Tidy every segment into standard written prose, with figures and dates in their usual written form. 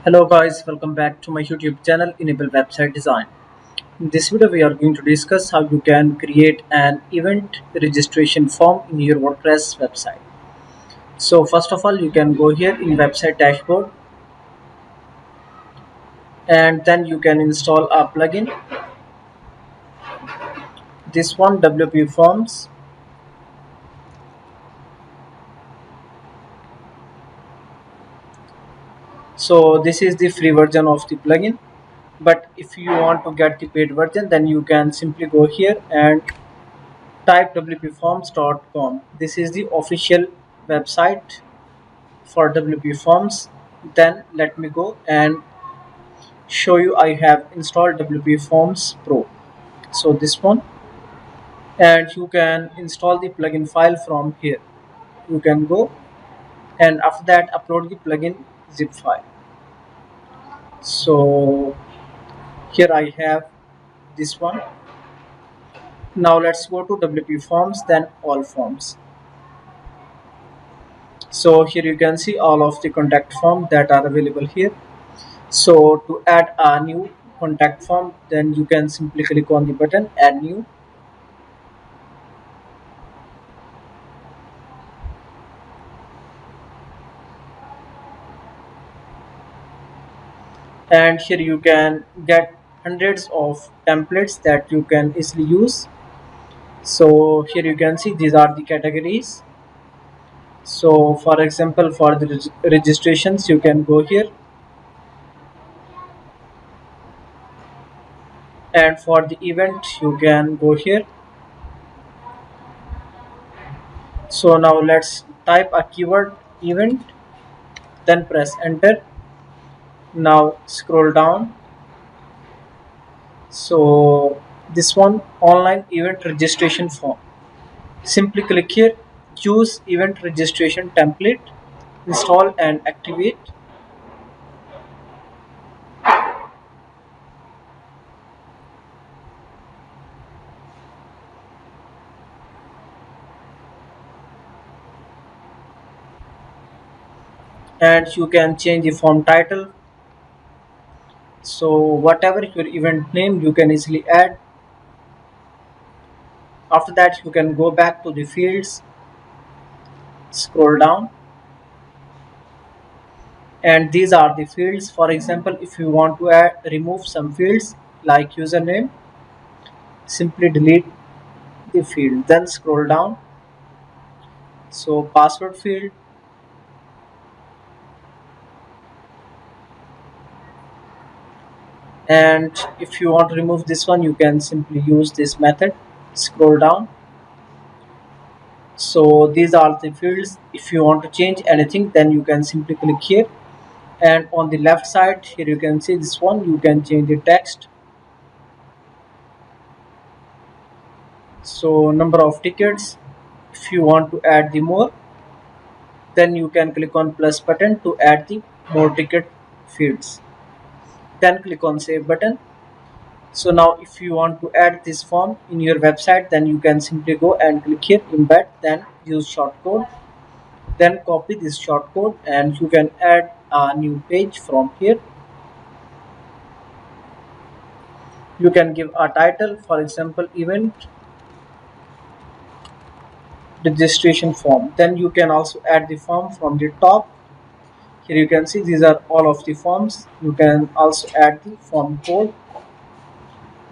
Hello guys, welcome back to my YouTube channel Enable Website Design. In this video we are going to discuss how you can create an event registration form in your WordPress website. So first of all you can go here in website dashboard and then you can install a plugin. This one WPForms. So this is the free version of the plugin, but if you want to get the paid version then you can simply go here and type wpforms.com. This is the official website for WPForms. Then let me go and show you. I have installed WPForms Pro, so this one, and you can install the plugin file from here. You can go and after that upload the plugin zip file. So here I have this one. Now let's go to WPForms, then all forms. So here you can see all of the contact form that are available here. So to add a new contact form, then you can simply click on the button add new, and here you can get hundreds of templates that you can easily use. So here you can see these are the categories. So for example, for the registrations you can go here, and for the event you can go here. So now let's type a keyword event, then press enter. Now scroll down. So this one, online event registration form. Simply click here, use event registration template, install and activate. And you can change the form title. So whatever your event name you can easily add. After that you can go back to the fields, scroll down, and these are the fields. For example, if you want to remove some fields like username, simply delete the field, then scroll down. So password field, and if you want to remove this one you can simply use this method, scroll down. So these are the fields. If you want to change anything then you can simply click here, and on the left side here you can see this one, you can change the text. So number of tickets, if you want to add the more, then you can click on plus button to add the more ticket fields, then click on save button. So now if you want to add this form in your website then you can simply go and click here embed, then use shortcode, then copy this shortcode and you can add a new page from here. You can give a title, for example event registration form. Then you can also add the form from the top. Here you can see these are all of the forms. You can also add the form code.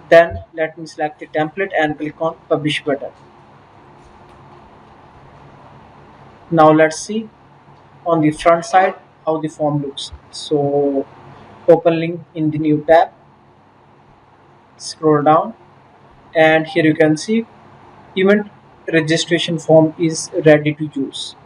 Then let me select the template and click on publish button. Now let's see on the front side how the form looks. So open link in the new tab, scroll down, and here you can see event registration form is ready to use.